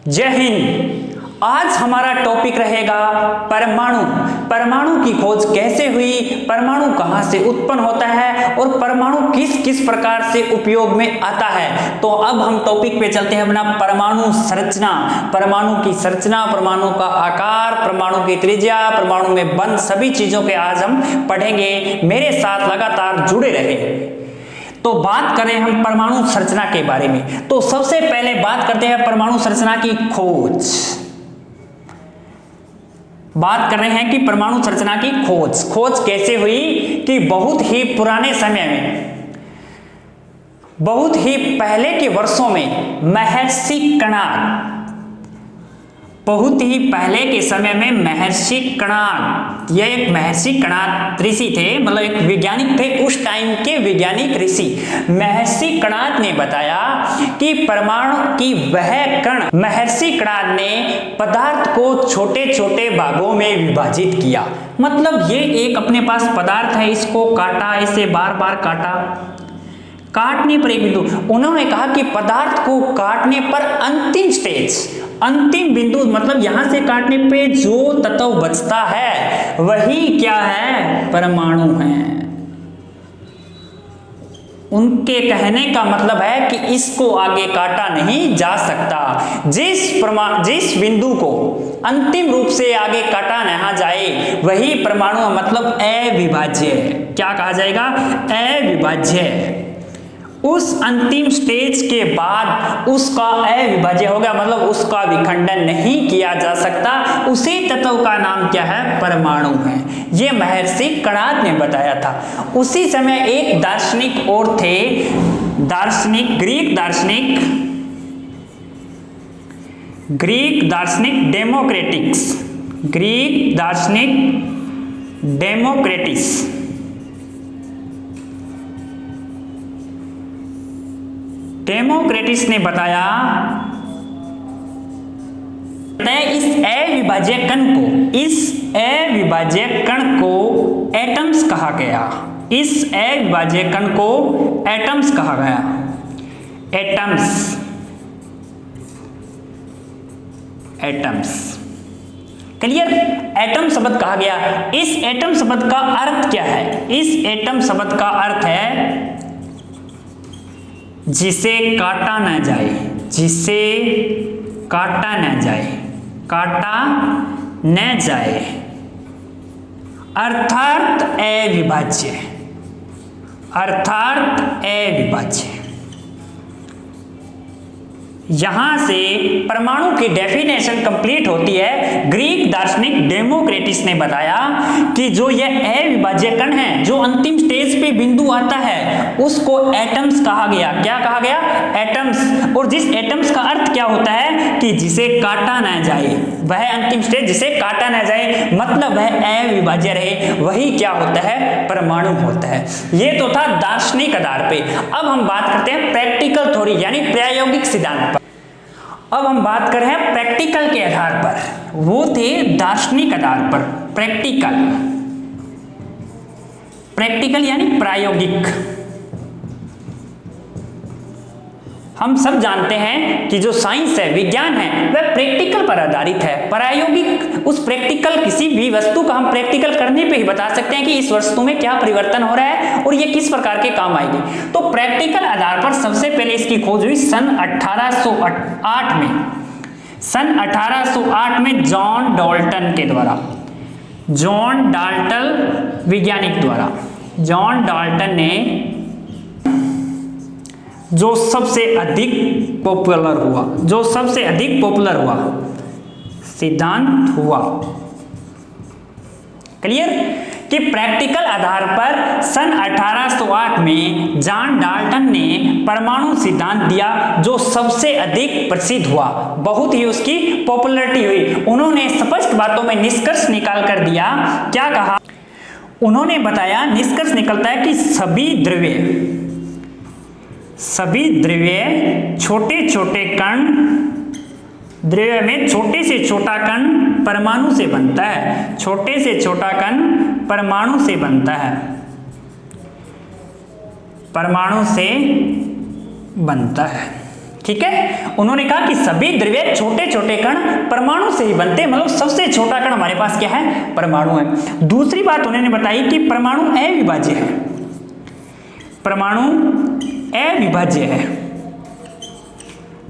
जय हिंद। आज हमारा टॉपिक रहेगा परमाणु। परमाणु की खोज कैसे हुई, परमाणु कहाँ से उत्पन्न होता है और परमाणु किस किस प्रकार से उपयोग में आता है। तो अब हम टॉपिक पे चलते हैं अपना परमाणु संरचना। परमाणु की संरचना, परमाणु का आकार, परमाणु की त्रिज्या, परमाणु में बंद सभी चीजों के आज हम पढ़ेंगे। मेरे साथ लगातार जुड़े रहे। तो बात करें हम परमाणु संरचना के बारे में, तो सबसे पहले बात करते हैं परमाणु संरचना की खोज। बात कर रहे हैं कि परमाणु संरचना की खोज कैसे हुई कि बहुत ही पुराने समय में, बहुत ही पहले के वर्षों में महर्षि कणाद, बहुत ही पहले के समय में महर्षि कणाद, यह एक महर्षि कणाद ऋषि थे, मतलब एक वैज्ञानिक थे, उस टाइम के वैज्ञानिक ऋषि महर्षि कणाद ने बताया कि परमाणु की वह कण, महर्षि कणाद ने पदार्थ को छोटे छोटे भागों में विभाजित किया। मतलब ये एक अपने पास पदार्थ है, इसको काटा, इसे बार बार काटा, काटने पर एक बिंदु, उन्होंने कहा कि पदार्थ को काटने पर अंतिम स्टेज, अंतिम बिंदु, मतलब यहां से काटने पे जो तत्व बचता है वही क्या है, परमाणु है। उनके कहने का मतलब है कि इसको आगे काटा नहीं जा सकता। जिस बिंदु को अंतिम रूप से आगे काटा न जाए वही परमाणु, मतलब अविभाज्य। क्या कहा जाएगा, अविभाज्य। उस अंतिम स्टेज के बाद उसका अविभाज्य हो गया, मतलब उसका विखंडन नहीं किया जा सकता, उसी तत्व का नाम क्या है, परमाणु है। यह महर्षि कणाद ने बताया था। उसी समय एक दार्शनिक और थे, दार्शनिक, ग्रीक दार्शनिक डेमोक्रेटिक्स, ग्रीक दार्शनिक डेमोक्रेटिस। डेमोक्रेटिस ने बताया इस अविभाज्य कण को, इस अविभाज्य कण को एटम्स कहा गया। इस अविभाज्य कण को एटम्स कहा गया। Atoms, atoms, clear. एटम शब्द कहा गया। इस एटम शब्द का अर्थ क्या है, इस एटम शब्द का अर्थ है जिसे काटा न जाए, जिसे काटा न जाए, काटा न जाए, अर्थात अविभाज्य, अर्थात अविभाज्य। यहां से परमाणु की डेफिनेशन कंप्लीट होती है। ग्रीक दार्शनिक डेमोक्रेटिस ने बताया कि जो यह अविभाज्य कण है, जो अंतिम स्टेज पे बिंदु आता है, उसको एटम्स कहा गया। क्या कहा गया, एटम्स। और जिस एटम्स का अर्थ क्या होता है कि जिसे काटा ना जाए, वह अंतिम स्टेज जिसे काटा ना जाए, मतलब वह अविभाज्य रहे, वही क्या होता है, परमाणु होता है। यह तो था दार्शनिक आधार पे। अब हम बात करते हैं प्रैक्टिकल थ्योरी यानी प्रायोगिक सिद्धांत पर। अब हम बात कर रहे हैं प्रैक्टिकल के आधार पर, वो थे दार्शनिक आधार पर। प्रैक्टिकल, प्रैक्टिकल यानी प्रायोगिक। हम सब जानते हैं कि जो साइंस है, विज्ञान है, वह प्रैक्टिकल पर आधारित है। प्रायोगिक, उस प्रैक्टिकल, किसी भी वस्तु का हम प्रैक्टिकल करने पे ही बता सकते हैं कि इस वस्तु में क्या परिवर्तन हो रहा है और ये किस प्रकार के काम आएगी। तो प्रैक्टिकल आधार पर सबसे पहले इसकी खोज हुई सन 1808 में। सन 1808 में जॉन डाल्टन के द्वारा, जॉन डाल्टन वैज्ञानिक द्वारा, जॉन डाल्टन ने जो सबसे अधिक पॉपुलर हुआ, जो सबसे अधिक पॉपुलर हुआ सिद्धांत हुआ, क्लियर, कि प्रैक्टिकल आधार पर सन 1808 में जॉन डाल्टन ने परमाणु सिद्धांत दिया, जो सबसे अधिक प्रसिद्ध हुआ, बहुत ही उसकी पॉपुलैरिटी हुई। उन्होंने स्पष्ट बातों में निष्कर्ष निकाल कर दिया। क्या कहा उन्होंने, बताया, निष्कर्ष निकलता है कि सभी द्रव्य छोटे छोटे कण, द्रव्य में छोटे से छोटा कण परमाणु से बनता है, छोटे से छोटा कण परमाणु से बनता है, परमाणु से बनता है। ठीक है, उन्होंने कहा कि सभी द्रव्य छोटे छोटे कण परमाणु से ही बनते हैं, मतलब सबसे छोटा कण हमारे पास क्या है, परमाणु है। दूसरी बात उन्होंने बताई कि परमाणु अविभाज्य है, परमाणु अविभाज्य है,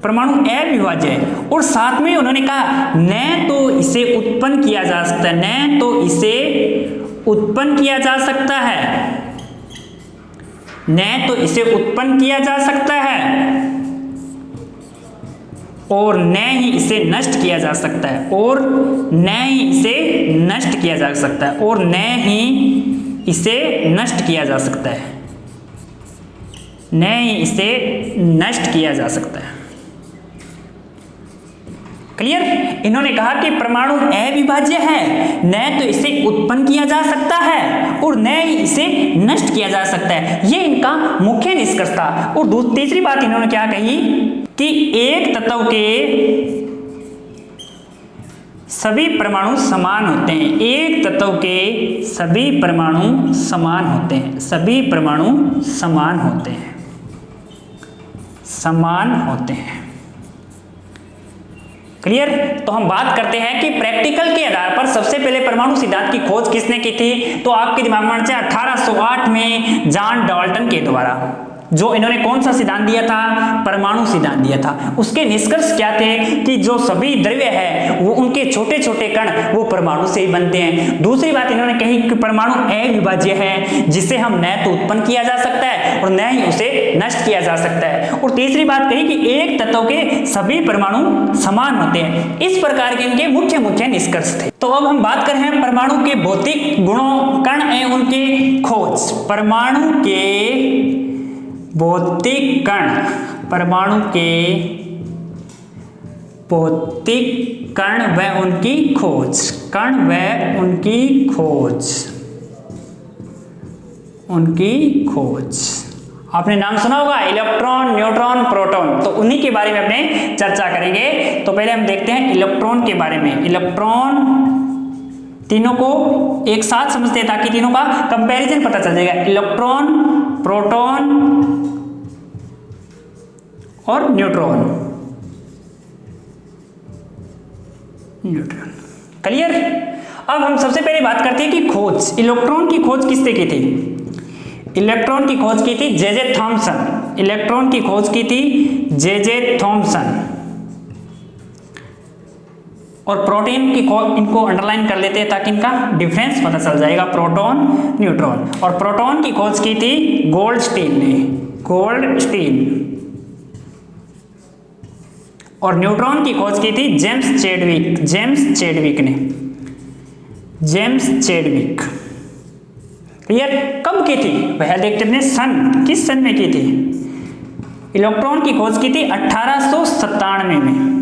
परमाणु अविभाज्य है। और साथ में उन्होंने कहा न तो इसे उत्पन्न किया जा सकता है, न तो इसे उत्पन्न किया जा सकता है, न तो इसे उत्पन्न किया जा सकता है और न ही इसे नष्ट किया जा सकता है, और न ही इसे नष्ट किया जा सकता है, और न ही इसे नष्ट किया जा सकता है, न ही इसे नष्ट किया जा सकता है। क्लियर? इन्होंने कहा कि परमाणु अविभाज्य है, न तो इसे उत्पन्न किया जा सकता है और न ही इसे नष्ट किया जा सकता है। ये इनका मुख्य निष्कर्ष था। और तीसरी बात इन्होंने क्या कही कि एक तत्व के सभी परमाणु समान होते हैं, एक तत्व के सभी परमाणु समान होते हैं, सभी परमाणु समान होते हैं, समान होते हैं। क्लियर? तो हम बात करते हैं कि प्रैक्टिकल के आधार पर सबसे पहले परमाणु सिद्धांत की खोज किसने की थी, तो आपके दिमाग में 1808 में जॉन डाल्टन के द्वारा, जो इन्होंने कौन सा सिद्धांत दिया था, परमाणु सिद्धांत दिया था। उसके निष्कर्ष क्या थे कि जो सभी द्रव्य है वो उनके छोटे छोटे कण वो परमाणु से ही बनते हैं। दूसरी बात इन्होंने कही कि परमाणु अविभाज्य है, जिसे हम न तो उत्पन्न किया जा सकता है और न ही उसे नष्ट किया जा सकता है। और तीसरी बात कही कि एक तत्व के सभी परमाणु समान होते हैं। इस प्रकार के इनके मुख्य मुख्य निष्कर्ष थे। तो अब हम बात कर रहे हैं परमाणु के भौतिक गुणों, कण एवं उनकी खोज। परमाणु के भौतिक कण, परमाणु के भौतिक कण व उनकी खोज, कण व उनकी खोज, उनकी खोज। आपने नाम सुना होगा इलेक्ट्रॉन, न्यूट्रॉन, प्रोटॉन, तो उन्हीं के बारे में अपने चर्चा करेंगे। तो पहले हम देखते हैं इलेक्ट्रॉन के बारे में। इलेक्ट्रॉन, तीनों को एक साथ समझते हैं ताकि तीनों का कंपैरिजन पता चल जाएगा। इलेक्ट्रॉन, प्रोटॉन और न्यूट्रॉन, न्यूट्रॉन। क्लियर? अब हम सबसे पहले बात करते हैं कि खोज, इलेक्ट्रॉन की खोज किसने की थी। इलेक्ट्रॉन की खोज की थी जे थॉमसन, इलेक्ट्रॉन की खोज की थी जे थॉमसन। और प्रोटॉन की खोज, इनको अंडरलाइन कर लेते हैं ताकि इनका डिफरेंस पता चल जाएगा, प्रोटॉन, न्यूट्रॉन। और प्रोटॉन की खोज की थी गोल्डस्टीन ने, गोल्डस्टीन। और न्यूट्रॉन की खोज की थी जेम्स चैडविक, जेम्स चैडविक ने, जेम्स चैडविक। क्लियर? कब की थी वह देखते हैं, सन, किस सन में की थी। इलेक्ट्रॉन की खोज की थी 1897 में,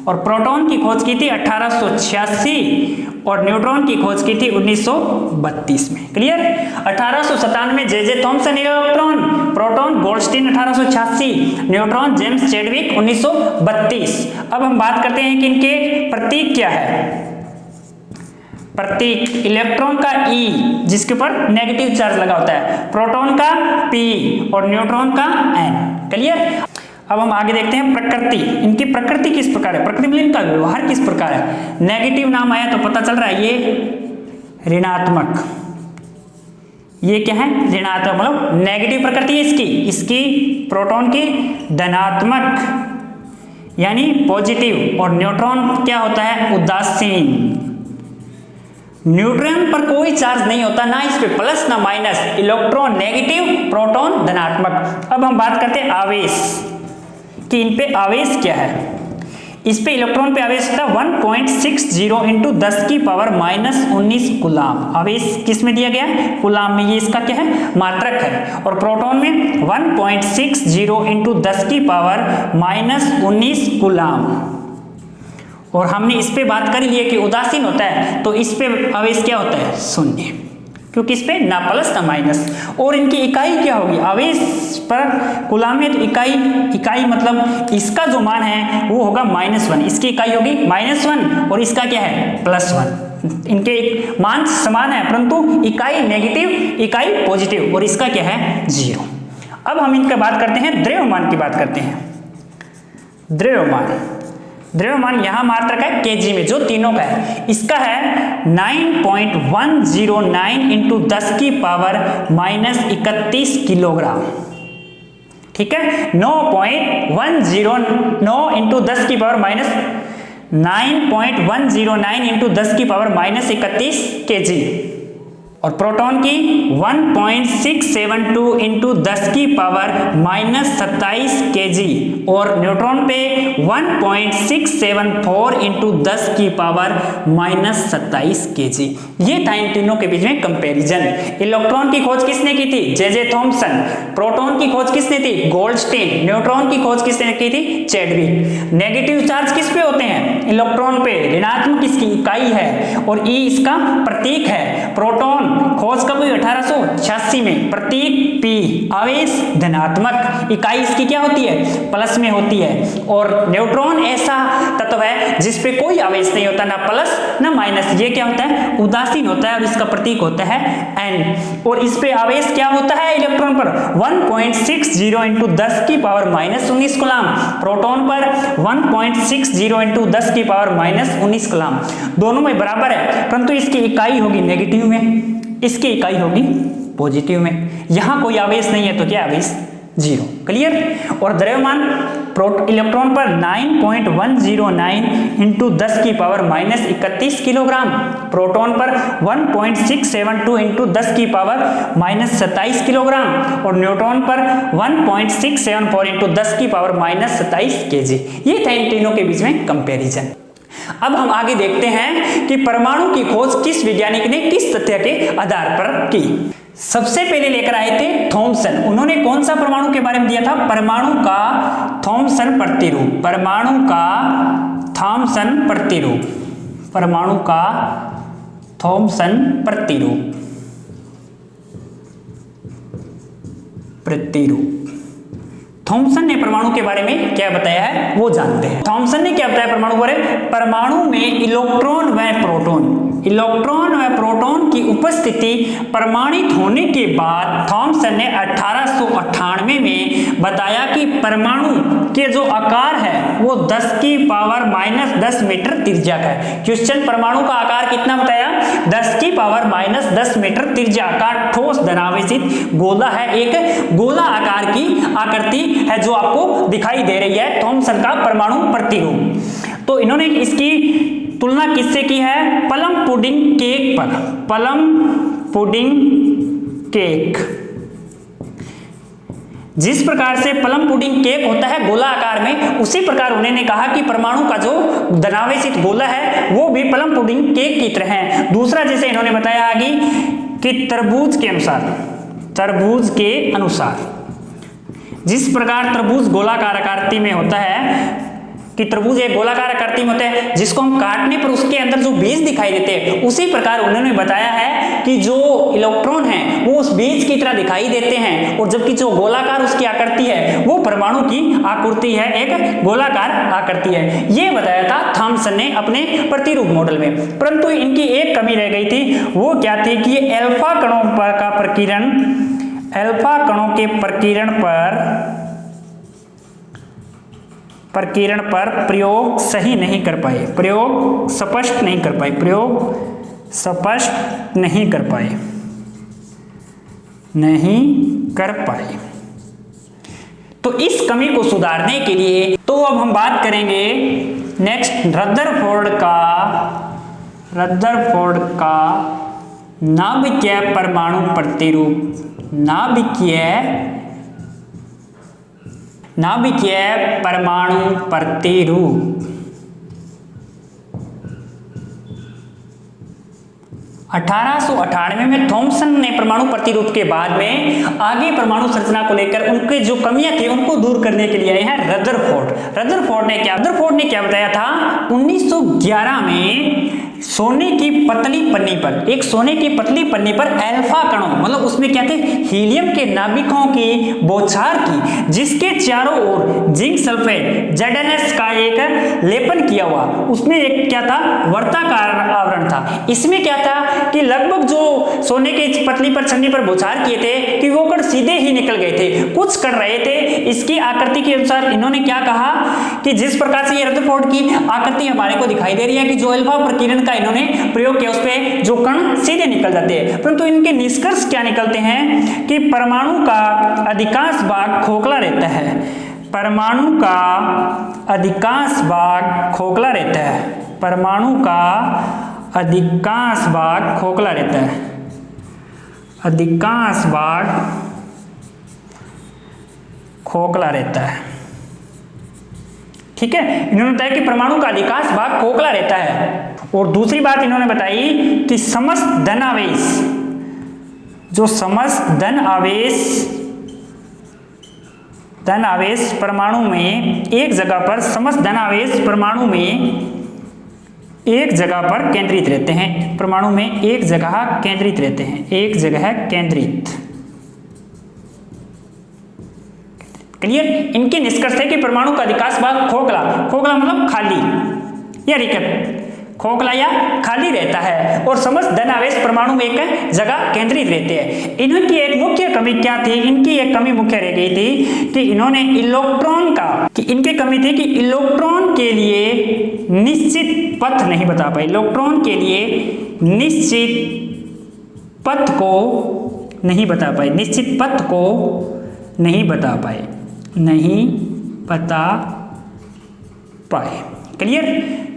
और प्रोटॉन की खोज की थी 1886, और न्यूट्रॉन की खोज की थी 1932 में। क्लियर? 1897 में J Thomson electron, proton Goldstein 1886, neutron James Chadwick 1932। अब हम बात करते हैं कि इनके प्रतीक क्या है। प्रतीक, इलेक्ट्रॉन का E जिसके ऊपर नेगेटिव चार्ज लगा होता है, प्रोटॉन का P और न्यूट्रॉन का N। क्लियर? अब हम आगे देखते हैं प्रकृति, इनकी प्रकृति किस प्रकार है, प्रकृति में इनका व्यवहार किस प्रकार है। नेगेटिव नाम आया तो पता चल रहा है ये ऋणात्मक, ये क्या है, ऋणात्मक, मतलब नेगेटिव प्रकृति है इसकी, इसकी प्रोटॉन की धनात्मक यानी पॉजिटिव, और न्यूट्रॉन क्या होता है, उदासीन। न्यूट्रॉन पर कोई चार्ज नहीं होता, ना इस पे प्लस ना माइनस, इलेक्ट्रॉन नेगेटिव, प्रोटॉन धनात्मक। अब हम बात करते हैं आवेश कि इन पे आवेश क्या है। इस पे इलेक्ट्रॉन पे आवेश होता है 1.60 इंटू 10 की पावर -19 कूलाम। आवेश किस में दिया गया है, कूलाम में, ये इसका क्या है, मात्रक है। और प्रोटॉन में 1.60 इंटू 10 की पावर -19 कूलाम। और हमने इस पे बात करी है कि उदासीन होता है, तो इस पे आवेश क्या होता है, शून्य, क्योंकि इस पे ना प्लस ना माइनस। और इनकी इकाई क्या होगी, आवेश पर कूलाम में तो इकाई मतलब इसका जो मान है वो होगा -1, इसकी इकाई होगी -1 और इसका क्या है, +1। इनके मान समान है परंतु इकाई नेगेटिव, इकाई पॉजिटिव, और इसका क्या है, 0। अब हम इनका बात करते हैं द्रव्यमान की बात करते हैं। द्रव्यमान यहां मात्रा का है केजी में, जो तीनों का है, इसका है 9.109 इंटू 10 की पावर -31 किलोग्राम। ठीक है, 9.109 इंटू 10 की पावर -9.109 इंटू 10 की पावर -31 केजी। और प्रोटॉन की 1.672 इंटू 10 की पावर -27 केजी, और न्यूट्रॉन पे 1.674 इंटू 10 की पावर -27 केजी। ये था इन तीनों के बीच में कंपैरिजन। इलेक्ट्रॉन की खोज किसने की थी? J Thomson. प्रोटॉन की खोज किसने थी? गोल्डस्टीन। न्यूट्रॉन की खोज किसने की थी? चैडविक। नेगेटिव चार्ज किस पे होते हैं? इलेक्ट्रॉन पे। ऋणात्मक इसकी इकाई है और ई इसका प्रतीक है। प्रोटॉन खोज कब हुई? 1886 में। प्रतीक P, आवेश धनात्मक, इकाई इसकी क्या होती है? प्लस में होती है। और न्यूट्रॉन ऐसा तत्व है जिस पे कोई आवेश नहीं होता, ना प्लस ना माइनस। ये क्या होता है? उदासीन होता है और इसका प्रतीक होता है N। और इस पे आवेश क्या होता है इलेक्ट्रॉन पर? 1.60 इंटू 10 की पावर -19 कूलाम। प्रोटॉन पर 1.60 इंटू 10 की पावर -19 कूलाम। दोनों में बराबर है, परंतु इसकी इकाई होगी नेगेटिव में, इसकी इकाई होगी पॉजिटिव में। यहां कोई आवेश नहीं है तो क्या आवेश? 0। क्लियर। और द्रव्यमान इलेक्ट्रॉन पर 9.109 इंटू 10 की पावर -31 किलोग्राम। प्रोटॉन पर 1.672 इंटू 10 की पावर -27 किलोग्राम, और न्यूट्रॉन पर 1.674 इंटू 10 की पावर -27 केजी। ये था इन तीनों के बीच में कंपैरिजन। अब हम आगे देखते हैं कि परमाणु की खोज किस वैज्ञानिक ने किस तथ्य के आधार पर की। सबसे पहले लेकर आए थे थॉम्सन। उन्होंने कौन सा परमाणु के बारे में दिया था? परमाणु का थॉम्सन प्रतिरूप। परमाणु का थॉम्सन प्रतिरूप। परमाणु का थॉम्सन प्रतिरूप। थॉम्सन ने परमाणु के बारे में क्या बताया है वो जानते हैं। थॉम्सन ने क्या बताया परमाणु के बारे में? परमाणु में इलेक्ट्रॉन व प्रोटॉन की उपस्थिति प्रमाणित होने के बाद थॉम्सन ने 1898 में बताया कि परमाणु के जो आकार है वो 10 की पावर -10 मीटर त्रिज्या का है। क्वेश्चन, परमाणु का आकार कितना बताया? 10 की पावर -10 मीटर त्रिज्या का ठोस धनावेशित गोला है। एक गोला आकार की आकृति है जो आपको दिखाई दे रही है थॉम्सन का परमाणु प्रतिरूप। तो इन्होंने इसकी तुलना किससे की है? प्लम पुडिंग केक पर। Plum pudding cake. जिस प्रकार से प्लम पुडिंग केक होता है गोला आकार में, उसी प्रकार उन्होंने कहा कि परमाणु का जो धनावेशित गोला है वो भी प्लम पुडिंग केक की तरह है। दूसरा, जैसे इन्होंने बताया आगे कि तरबूज के अनुसार जिस प्रकार तरबूज गोलाकार आकृति में होता है, कि तरबूज एक गोलाकार आकृति में होता है जिसको हम काटने पर उसके अंदर जो बीज दिखाई देते हैं, उसी प्रकार उन्होंने बताया है कि जो इलेक्ट्रॉन है वो उस बीज की तरह दिखाई देते हैं, और जबकि जो गोलाकार उसकी आकृति है वो परमाणु की आकृति है, एक गोलाकार आकृति है। ये बताया था थॉम्सन ने अपने प्रतिरूप मॉडल में। परंतु इनकी एक कमी रह गई थी, वो क्या थी कि अल्फा कणों का प्रकीर्णन, अल्फा कणों के प्रकीर्णन पर प्रयोग सही नहीं कर पाए, प्रयोग स्पष्ट नहीं कर पाए। तो इस कमी को सुधारने के लिए तो अब हम बात करेंगे नेक्स्ट रदरफोर्ड का नाभिकीय परमाणु प्रतिरूप। नाभिकीय परमाणु प्रतिरूप 1898 में थॉम्सन ने परमाणु प्रतिरूप के बाद में आगे परमाणु संरचना को लेकर उनके जो कमियां थी उनको दूर करने के लिए आए हैं रदरफोर्ड ने क्या बताया था? 1911 में सोने की पतली पन्नी पर, एक सोने की पतली पन्नी पर अल्फा कणों, मतलब उसमें क्या थे, हीलियम के नाभिकों की बौछार की, जिसके चारों ओर जिंक सल्फेट ZnS का एक लेपन किया हुआ, उसमें एक क्या था, वर्ताकार आवरण था। इसमें क्या था कि लगभग जो सोने की पतली पर छन्नी पर बौछार किए थे कि वो कण सीधे ही निकल गए थे, कुछ कण रहे थे। इसकी आकृति के अनुसार इन्होंने क्या कहा कि जिस प्रकार से ये रदरफोर्ड की आकृति हमारे को दिखाई दे रही है कि जो अल्फा प्रकीर्णन का इन्होंने प्रयोग किया उस पे जो कण सीधे निकल जाते हैं, परंतु इनके निष्कर्ष क्या निकलते हैं कि परमाणु का अधिकांश भाग खोखला रहता है, परमाणु का अधिकांश भाग खोखला रहता है, परमाणु का अधिकांश भाग खोखला रहता है, अधिकांश भाग खोखला रहता है। ठीक है, इन्होंने बताया कि परमाणु का अधिकांश भाग खोखला रहता है। और दूसरी बात इन्होंने बताई कि समस्त धन आवेश, जो समस्त धन आवेश परमाणु में एक जगह पर, समस्त धन आवेश परमाणु में एक जगह पर केंद्रित रहते हैं, परमाणु में एक जगह केंद्रित रहते हैं, एक जगह केंद्रित। क्लियर, इनके निष्कर्ष है कि परमाणु का अधिकांश भाग खोखला, खोखला मतलब खाली या रिक्त, खोखला या खाली रहता है, और समस्त धन आवेश परमाणु में एक जगह केंद्रित रहते हैं। इनकी एक मुख्य कमी क्या थी, इनकी एक कमी मुख्य रह गई थी कि इन्होंने इलेक्ट्रॉन का, कि इनकी कमी थी कि इलेक्ट्रॉन के लिए निश्चित पथ नहीं बता पाए, इलेक्ट्रॉन के लिए निश्चित पथ को नहीं बता पाए, निश्चित पथ को नहीं बता पाए, नहीं बता पाए। क्लियर,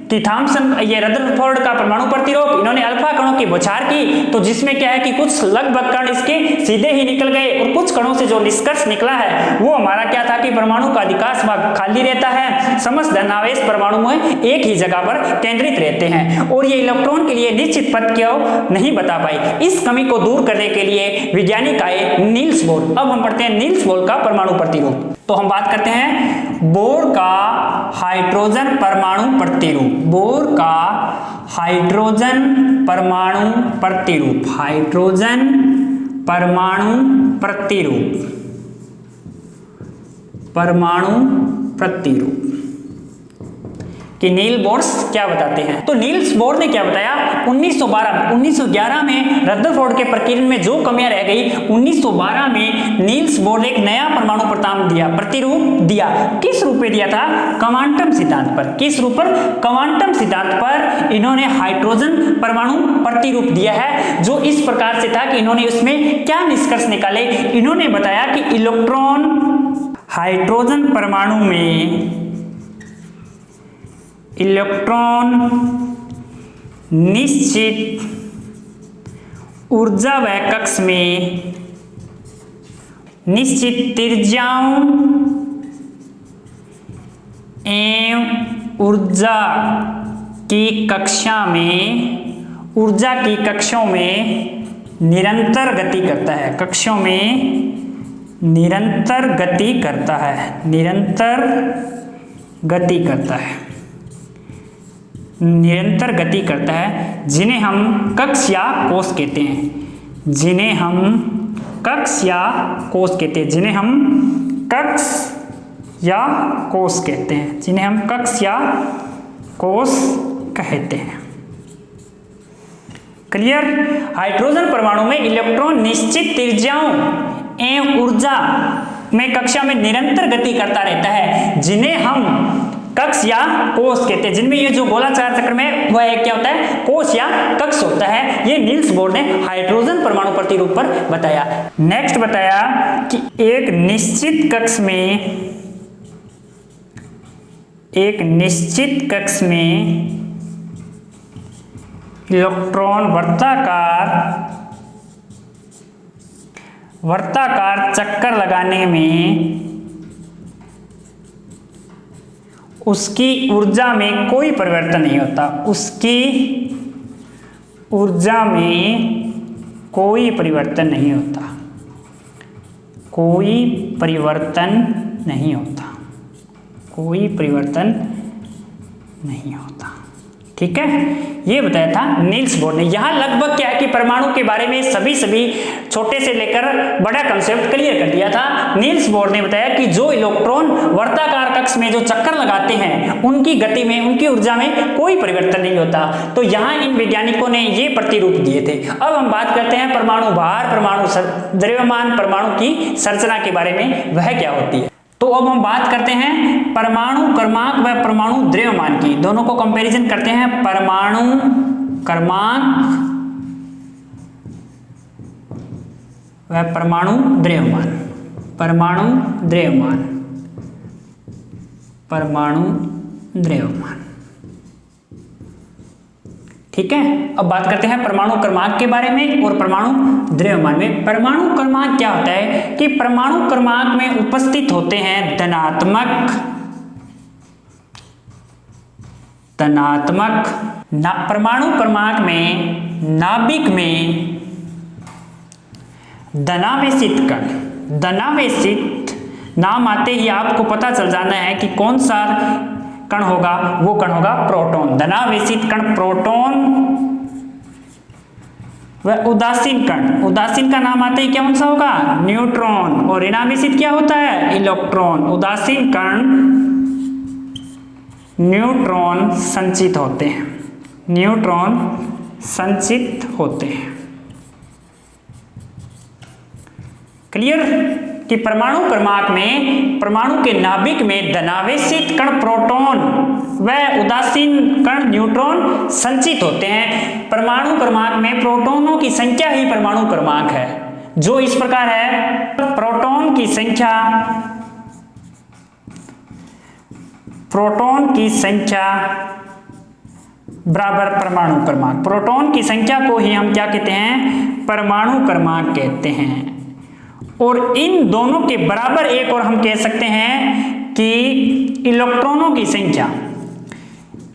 कि थॉम्सन, ये रदरफोर्ड का परमाणु प्रतिरोध, इन्होंने अल्फा कणों की बौछार की, तो जिसमें क्या है कि कुछ लगभग कण इसके सीधे ही निकल गए, और कुछ कणों से जो निष्कर्ष निकला है वो हमारा क्या था कि परमाणु का अधिकांश भाग खाली रहता है, समस्त धन आवेश परमाणु में एक ही जगह पर केंद्रित रहते हैं, और ये इलेक्ट्रॉन के लिए निश्चित पथ क्यों नहीं बता पाई। इस कमी को दूर करने के लिए वैज्ञानिक आए नील्स बोर। अब हम पढ़ते हैं नील्स बोर का परमाणु प्रतिरूप। तो हम बात करते हैं बोर का हाइड्रोजन परमाणु प्रतिरूप, बोर का हाइड्रोजन परमाणु प्रतिरूप, हाइड्रोजन परमाणु प्रतिरूप, परमाणु प्रतिरूप कि नील बोर्स क्या बताते हैं। तो नील्स बोर ने क्या बताया, 1911 में रदरफोर्ड के प्रकीर्णन में जो कमियां रह गई, 1912 में नील्स बोर ने एक नया परमाणु प्रतिरूप दिया। किस रूप में दिया था, क्वांटम सिद्धांत पर। किस रूप पर, क्वांटम सिद्धांत पर इन्होंने हाइड्रोजन परमाणु प्रतिरूप दिया है, जो इस प्रकार से था कि इन्होंने उसमें क्या निष्कर्ष निकाले। इन्होंने बताया कि इलेक्ट्रॉन हाइड्रोजन परमाणु में, इलेक्ट्रॉन निश्चित ऊर्जा व कक्ष में निश्चित त्रिज्याओं एवं ऊर्जा की कक्षा में, ऊर्जा की कक्षों में निरंतर गति करता है, कक्षों में निरंतर गति करता है, निरंतर गति करता है, निरंतर गति करता है, जिन्हें हम कक्ष या कोष कहते हैं, जिन्हें हम कक्ष या कोष कहते हैं, जिन्हें हम कक्ष या कोष कहते हैं, जिन्हें हम कक्ष या कोष कहते हैं। क्लियर, हाइड्रोजन परमाणु में इलेक्ट्रॉन निश्चित त्रिज्याओं एवं ऊर्जा में कक्षा में निरंतर गति करता रहता है, जिन्हें हम कक्ष या कोष कहते हैं, जिनमें ये जो गोलाकार चक्र में वह क्या होता है, कोष या कक्ष होता है। ये नील्स बोर ने हाइड्रोजन परमाणु प्रतिरूप पर बताया। नेक्स्ट बताया कि एक निश्चित कक्ष में, एक निश्चित कक्ष में इलेक्ट्रॉन वर्ताकार चक्कर लगाने में उसकी ऊर्जा में कोई परिवर्तन नहीं होता, उसकी ऊर्जा में कोई परिवर्तन नहीं होता, कोई परिवर्तन नहीं होता, कोई परिवर्तन नहीं होता। ठीक है, ये बताया था नील्स बोर ने। यहाँ लगभग क्या है कि परमाणु के बारे में सभी छोटे से लेकर बड़ा कंसेप्ट क्लियर कर दिया था। नील्स बोर ने बताया कि जो इलेक्ट्रॉन वर्ताकार कक्ष में जो चक्कर लगाते हैं उनकी गति में, उनकी ऊर्जा में कोई परिवर्तन नहीं होता। तो यहाँ इन वैज्ञानिकों ने ये प्रतिरूप दिए थे। अब हम बात करते हैं परमाणु भार, परमाणु द्रव्यमान, परमाणु की संरचना के बारे में, वह क्या होती है। तो अब हम बात करते हैं परमाणु क्रमांक व परमाणु द्रव्यमान की, दोनों को कंपैरिजन करते हैं। परमाणु क्रमांक व परमाणु द्रव्यमान, परमाणु द्रव्यमान, परमाणु द्रव्यमान, ठीक है। अब बात करते हैं परमाणु क्रमांक के बारे में और परमाणु द्रव्यमान में। परमाणु क्रमांक क्या होता है कि परमाणु क्रमांक में उपस्थित होते हैं धनात्मक परमाणु क्रमांक में नाभिक में धनावेशित कण, धनावेशित नाम आते ही आपको पता चल जाना है कि कौन सा कण होगा, वो कण होगा प्रोटॉन। धनावेशित कण प्रोटॉन व उदासीन कण, उदासीन का नाम आते ही क्या कौन सा होगा, न्यूट्रॉन। और ऋणावेशित क्या होता है, इलेक्ट्रॉन। उदासीन कण न्यूट्रॉन संचित होते हैं, न्यूट्रॉन संचित होते हैं। क्लियर कि परमाणु क्रमांक में परमाणु के नाभिक में धनावेशित कण प्रोटॉन व उदासीन कण न्यूट्रॉन संचित होते हैं। परमाणु क्रमांक में प्रोटॉनों की संख्या ही परमाणु क्रमांक है, जो इस प्रकार है। प्रोटॉन की संख्या, प्रोटॉन की संख्या बराबर परमाणु क्रमांक। प्रोटॉन की संख्या को ही हम क्या कहते हैं, परमाणु क्रमांक कहते हैं। और इन दोनों के बराबर एक और हम कह सकते हैं कि इलेक्ट्रॉनों की संख्या,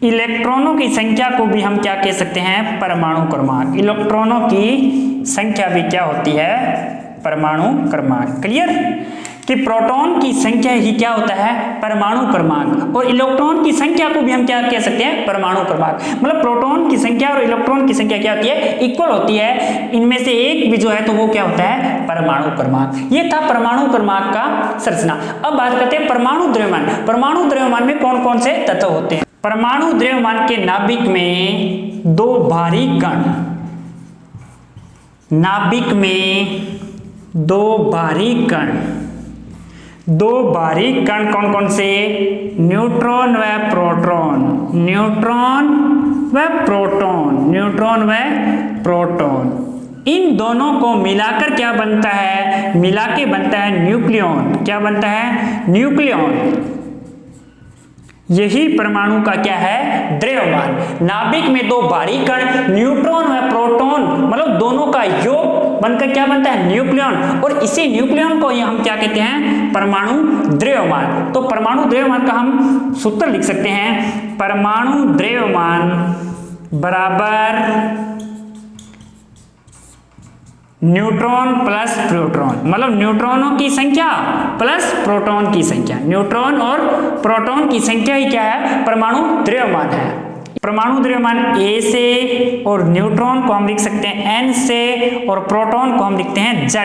इलेक्ट्रॉनों की संख्या को भी हम क्या कह सकते हैं, परमाणु क्रमांक। इलेक्ट्रॉनों की संख्या भी क्या होती है, परमाणु क्रमांक। क्लियर कि प्रोटॉन की संख्या ही क्या होता है, परमाणु क्रमांक। और इलेक्ट्रॉन की संख्या को भी हम क्या कह सकते हैं, परमाणु क्रमांक। मतलब प्रोटॉन की संख्या और इलेक्ट्रॉन की संख्या क्या होती है, इक्वल होती है। इनमें से एक भी जो है तो वो क्या होता है, परमाणु क्रमांक। ये था परमाणु क्रमांक का संरचना। अब बात करते हैं परमाणु द्रव्यमान। परमाणु द्रव्यमान में कौन कौन से तत्व होते हैं। परमाणु द्रव्यमान के नाभिक में दो भारी कण, नाभिक में दो भारी कण, दो भारी कण कौन कौन से, न्यूट्रॉन व प्रोटॉन, न्यूट्रॉन व प्रोटॉन, न्यूट्रॉन व प्रोटॉन। इन दोनों को मिलाकर क्या बनता है, मिला के बनता है न्यूक्लियॉन। क्या बनता है, न्यूक्लियॉन। यही परमाणु का क्या है, द्रव्यमान। नाभिक में दो भारी कण न्यूट्रॉन व प्रोटॉन, मतलब दोनों का योग बनकर क्या बनता है, न्यूक्लियॉन। और इसी न्यूक्लियॉन को ही हम क्या कहते हैं, परमाणु द्रव्यमान। तो परमाणु द्रव्यमान का हम सूत्र लिख सकते हैं, परमाणु द्रव्यमान बराबर न्यूट्रॉन प्लस प्रोटॉन, मतलब न्यूट्रॉनों की संख्या प्लस प्रोटॉन की संख्या। न्यूट्रॉन और प्रोटॉन की संख्या ही क्या है, परमाणु द्रव्यमान है। परमाणु द्रव्यमान A से, और न्यूट्रॉन को हम लिख सकते हैं N से, और प्रोटॉन को हम लिखते हैं Z।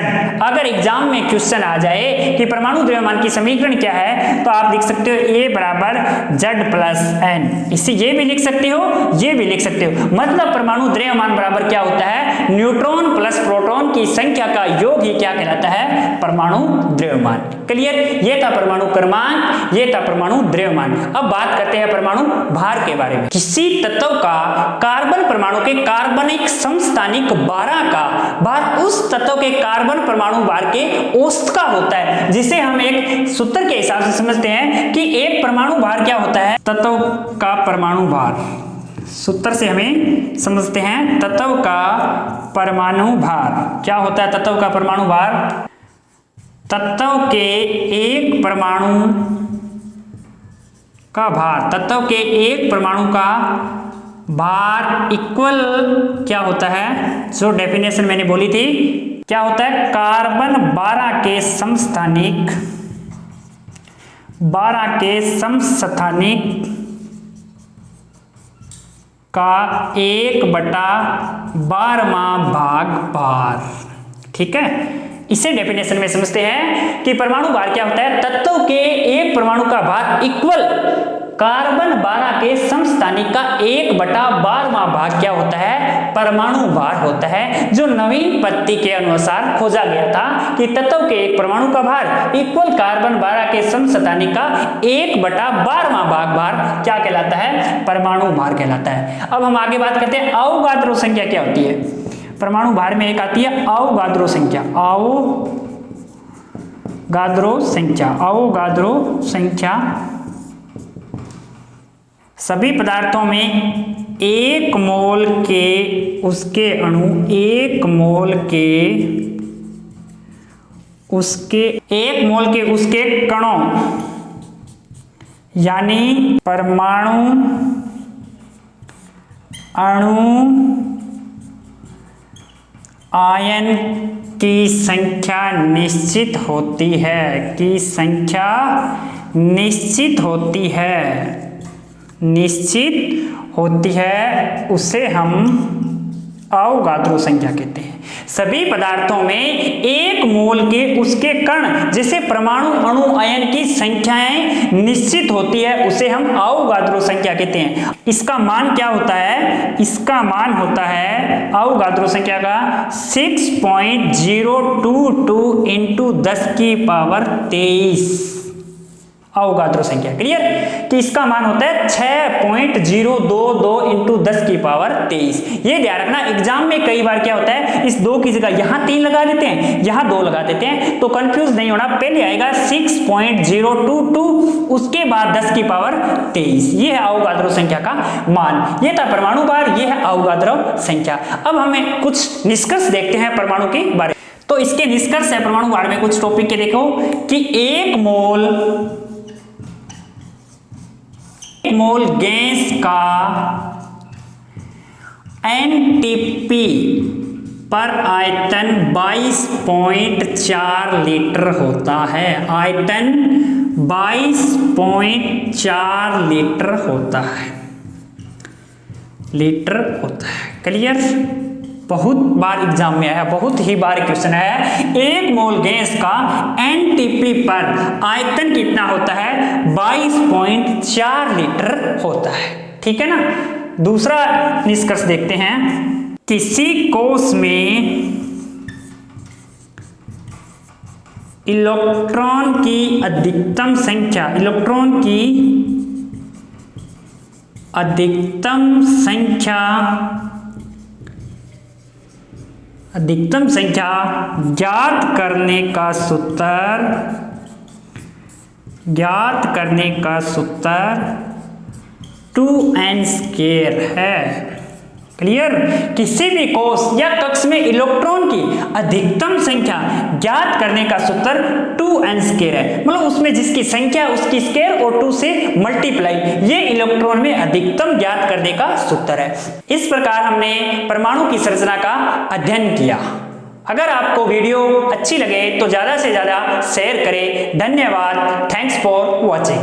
अगर एग्जाम में क्वेश्चन आ जाए कि परमाणु द्रव्यमान की समीकरण क्या है, तो आप लिख सकते हो A बराबर Z प्लस N। इससे ये भी लिख सकते हो, ये भी लिख सकते हो। मतलब परमाणु द्रव्यमान बराबर क्या होता है, न्यूट्रॉन प्लस प्रोटॉन की संख्या का योग ही क्या कहलाता है, परमाणु द्रव्यमान। क्लियर, ये था परमाणु क्रमांक, ये था परमाणु द्रव्यमान। अब बात करते हैं परमाणु भार के बारे में। किसी तत्व का कार्बन परमाणु के कार्बनिक समस्थानिक 12 का भार उस तत्व के कार्बन परमाणु भार के औसत का होता है, जिसे हम एक सूत्र के हिसाब से समझते हैं कि एक परमाणु भार क्या होता है, तत्व का परमाणु भार। सूत्र से हमें समझते हैं तत्व का परमाणु भार क्या होता है। तत्व का परमाणु भार, तत्व के एक परमाणु का भार, तत्व के एक परमाणु का भार इक्वल क्या होता है, जो डेफिनेशन मैंने बोली थी, क्या होता है, कार्बन 12 के समस्थानिक, 12 के समस्थानिक का 1/12वां भाग भार। ठीक है, इसे डेफिनेशन में समझते हैं कि परमाणु भार क्या होता है, तत्व के एक परमाणु का भार इक्वल कार्बन 12 के समस्थानिक का 1/12वां भाग क्या होता है, परमाणु भार होता है, जो नवीन पत्ती के अनुसार खोजा गया था कि तत्व के एक परमाणु का भार इक्वल कार्बन 12 के समस्थानिक का 1/12वां भाग भार क्या कहलाता है, परमाणु भार कहलाता है। अब हम आगे बात करते हैं अवोगाद्रो संख्या क्या होती है। परमाणु भार में एक आती है अवोगाद्रो संख्या। अवोगाद्रो संख्या सभी पदार्थों में 1 मोल के उसके अणु 1 मोल के उसके कणों यानी परमाणु अणु आयन की संख्या निश्चित होती है, उसे हम अवोगाद्रो संख्या कहते हैं। सभी पदार्थों में 1 मोल के उसके कण जैसे परमाणु अणु आयन की संख्याएं निश्चित होती है, उसे हम अवोगाद्रो संख्या कहते हैं। इसका मान क्या होता है, इसका मान होता है अवोगाद्रो संख्या का 6.022 इंटू 10⁻23 अवोगाद्रो संख्या। क्लियर कि इसका मान होता है 6.022 इंटू 10⁻23। ये ध्यान रखना, एग्जाम में कई बार क्या होता है, इस 2 की जगह यहां 3 लगा देते हैं, यहां 2 लगा देते हैं, तो कंफ्यूज नहीं होना। पहले आएगा 6.022, उसके बाद 10⁻23। ये है अवोगाद्रो संख्या का मान। ये था परमाणु भार, ये है अवोगाद्रो संख्या। अब हमें कुछ निष्कर्ष देखते हैं परमाणु के बारे में। तो इसके निष्कर्ष है परमाणु भार में कुछ टॉपिक के देखो कि 1 मोल गैस का एनटीपी पर आयतन 22.4 लीटर होता है। आयतन 22.4 लीटर होता है। क्लियर, बहुत बार एग्जाम में आया, बहुत ही बार क्वेश्चन है। 1 मोल गैस का एनटीपी पर आयतन कितना होता है, 22.4 लीटर होता है। ठीक है ना। दूसरा निष्कर्ष देखते हैं, किसी कोश में इलेक्ट्रॉन की अधिकतम संख्या ज्ञात करने का सूत्र 2n² है। क्लियर, किसी भी कोश या कक्ष में इलेक्ट्रॉन की अधिकतम संख्या ज्ञात करने का सूत्र 2n² है। मतलब उसमें जिसकी संख्या उसकी स्क्वायर और 2 से मल्टीप्लाई, ये इलेक्ट्रॉन में अधिकतम ज्ञात करने का सूत्र है। इस प्रकार हमने परमाणु की संरचना का अध्ययन किया। अगर आपको वीडियो अच्छी लगे तो ज्यादा से ज्यादा शेयर करें। धन्यवाद। Thanks for watching.